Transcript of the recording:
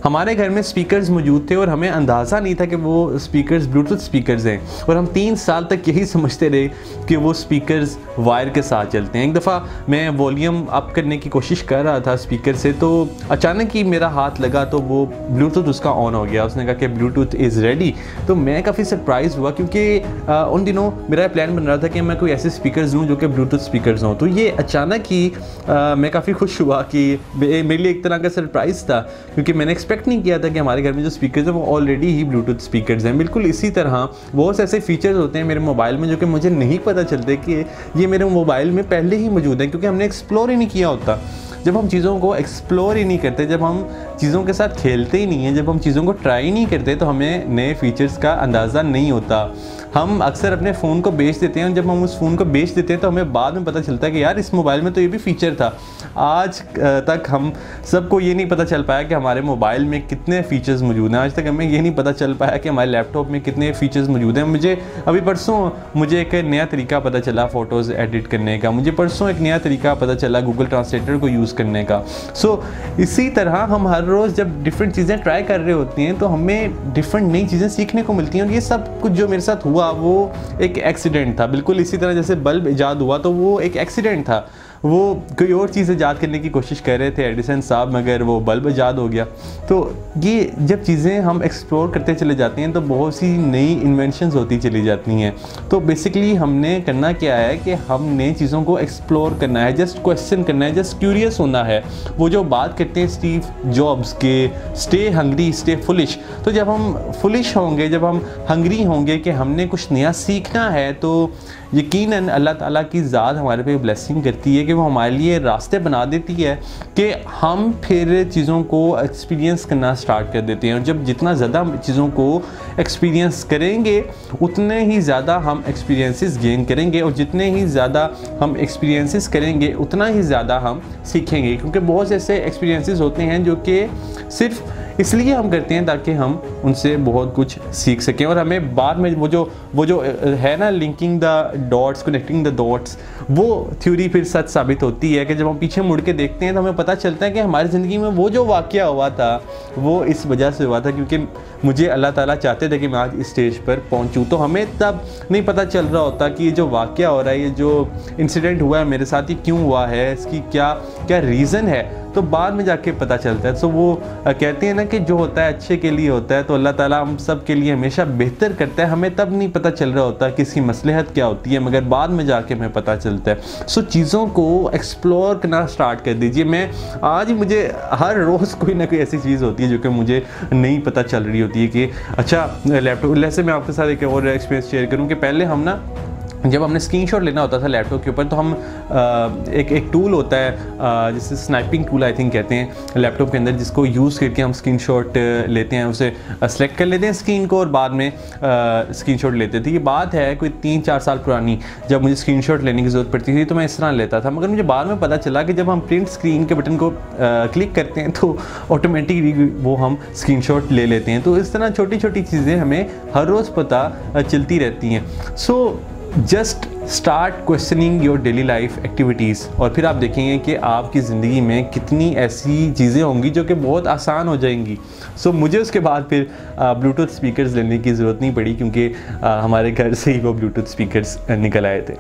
हमारे घर में स्पीकर्स मौजूद थे और हमें अंदाज़ा नहीं था कि वो स्पीकर्स ब्लूटूथ स्पीकर्स हैं, और हम 3 साल तक यही समझते रहे कि वो स्पीकर्स वायर के साथ चलते हैं। एक दफ़ा मैं वॉल्यूम अप करने की कोशिश कर रहा था स्पीकर से, तो अचानक ही मेरा हाथ लगा तो वो ब्लूटूथ उसका ऑन हो गया। उसने कहा कि ब्लूटूथ इज़ रेडी। तो मैं काफ़ी सरप्राइज़ हुआ, क्योंकि उन दिनों मेरा प्लान बन रहा था कि मैं कोई ऐसे स्पीकर्स लूँ जो कि ब्लूटूथ स्पीकर्स हों। तो ये अचानक ही मैं काफ़ी खुश हुआ कि मेरे लिए एक तरह का सरप्राइज़ था, क्योंकि मैंने एक्सपेक्ट नहीं किया था कि हमारे घर में जो स्पीकर्स हैं वो ऑलरेडी ही ब्लूटूथ स्पीकर्स हैं। बिल्कुल इसी तरह बहुत से ऐसे फीचर्स होते हैं मेरे मोबाइल में जो कि मुझे नहीं पता चलते कि ये मेरे मोबाइल में पहले ही मौजूद हैं, क्योंकि हमने एक्सप्लोर ही नहीं किया होता। जब हम चीज़ों को एक्सप्लोर ही नहीं करते, जब हम चीज़ों के साथ खेलते ही नहीं हैं, जब हम चीज़ों को ट्राई नहीं करते, तो हमें नए फीचर्स का अंदाज़ा नहीं होता। हम अक्सर अपने फ़ोन को बेच देते हैं, और जब हम उस फ़ोन को बेच देते हैं तो हमें बाद में पता चलता है कि यार इस मोबाइल में तो ये भी फ़ीचर था। आज तक हम सबको ये नहीं पता चल पाया कि हमारे मोबाइल में कितने फ़ीचर्स मौजूद हैं। आज तक हमें ये नहीं पता चल पाया कि हमारे लैपटॉप में कितने फ़ीचर्स मौजूद हैं। मुझे अभी परसों मुझे एक नया तरीका पता चला फ़ोटोज़ एडिट करने का। मुझे परसों एक नया तरीका पता चला गूगल ट्रांसलेटर को यूज़ करने का। सो इसी तरह हम हर रोज़ जब डिफरेंट चीज़ें ट्राई कर रहे होती हैं तो हमें डिफरेंट नई चीज़ें सीखने को मिलती हैं। और ये सब कुछ जो मेरे साथ हुआ वो एक एक्सीडेंट था। बिल्कुल इसी तरह जैसे बल्ब इजाद हुआ तो वो एक एक्सीडेंट था। वो कोई और चीज़ इजाद करने की कोशिश कर रहे थे एडिसन साहब, मगर वो बल्ब इजाद हो गया। तो ये जब चीज़ें हम एक्सप्लोर करते चले जाते हैं तो बहुत सी नई इन्वेंशंस होती चली जाती हैं। तो बेसिकली हमने करना क्या है कि हम नई चीज़ों को एक्सप्लोर करना है, जस्ट क्वेश्चन करना है, जस्ट क्यूरियस होना है। वो जो बात करते हैं स्टीव जॉब्स के स्टे हंग्री स्टे फुलिश, तो जब हम फुलिश होंगे, जब हम हंग्री होंगे कि हमने कुछ नया सीखना है, तो यकीनन अल्लाह ताला की ज़ात हमारे पे ब्लेसिंग करती है कि वो हमारे लिए रास्ते बना देती है कि हम फिर चीज़ों को एक्सपीरियंस करना स्टार्ट कर देते हैं। और जब जितना ज़्यादा चीज़ों को एक्सपीरियंस करेंगे उतने ही ज़्यादा हम एक्सपीरियंसेस गेन करेंगे, और जितने ही ज़्यादा हम एक्सपीरियंसेस करेंगे उतना ही ज़्यादा हम सीखेंगे। क्योंकि बहुत से ऐसे एक्सपीरियंसेस होते हैं जो कि सिर्फ इसलिए हम करते हैं ताकि हम उनसे बहुत कुछ सीख सकें, और हमें बाद में वो जो है ना linking the dots, connecting the dots, वो थ्योरी फिर सच साबित होती है कि जब हम पीछे मुड़ के देखते हैं तो हमें पता चलता है कि हमारी ज़िंदगी में वो जो वाक़या हुआ था वो इस वजह से हुआ था क्योंकि मुझे अल्लाह ताला चाहते थे कि मैं आज इस स्टेज पर पहुंचूं। तो हमें तब नहीं पता चल रहा होता कि ये जो वाक़या हो रहा है, ये जो इंसिडेंट हुआ है मेरे साथ, ये क्यों हुआ है, इसकी क्या रीज़न है, तो बाद में जाके पता चलता है। तो वो कहते हैं ना कि जो होता है अच्छे के लिए होता है, तो अल्लाह ताला हम सब के लिए हमेशा बेहतर करता है। हमें तब नहीं पता चल रहा होता कि इसकी मसलहत क्या होती है, मगर बाद में जाके हमें पता चलता है। सो चीज़ों को एक्सप्लोर करना स्टार्ट कर दीजिए। मैं आज मुझे हर रोज़ कोई ना कोई ऐसी चीज़ होती है जो कि मुझे नहीं पता चल रही होती है कि अच्छा लैपटॉप। जैसे मैं आपके साथ एक और एक्सपीरियंस शेयर करूँ कि पहले हम ना जब हमने स्क्रीनशॉट लेना होता था लैपटॉप के ऊपर, तो हम एक टूल होता है जिसे स्नैपिंग टूल आई थिंक कहते हैं लैपटॉप के अंदर, जिसको यूज़ करके हम स्क्रीनशॉट लेते हैं, उसे सेलेक्ट कर लेते हैं स्क्रीन को और बाद में स्क्रीनशॉट लेते थे। ये बात है कोई 3-4 साल पुरानी, जब मुझे स्क्रीनशॉट लेने की ज़रूरत पड़ती थी तो मैं इस तरह लेता था। मगर मुझे बाद में पता चला कि जब हम प्रिंट स्क्रीन के बटन को क्लिक करते हैं तो ऑटोमेटिकली वो हम स्क्रीनशॉट ले लेते हैं। तो इस तरह छोटी छोटी चीज़ें हमें हर रोज़ पता चलती रहती हैं। So just start questioning your daily life activities, और फिर आप देखेंगे कि आपकी ज़िंदगी में कितनी ऐसी चीज़ें होंगी जो कि बहुत आसान हो जाएंगी। सो मुझे उसके बाद फिर ब्लूटूथ स्पीकर्स लेने की ज़रूरत नहीं पड़ी, क्योंकि हमारे घर से ही वो ब्लूटूथ स्पीकर्स निकल आए थे।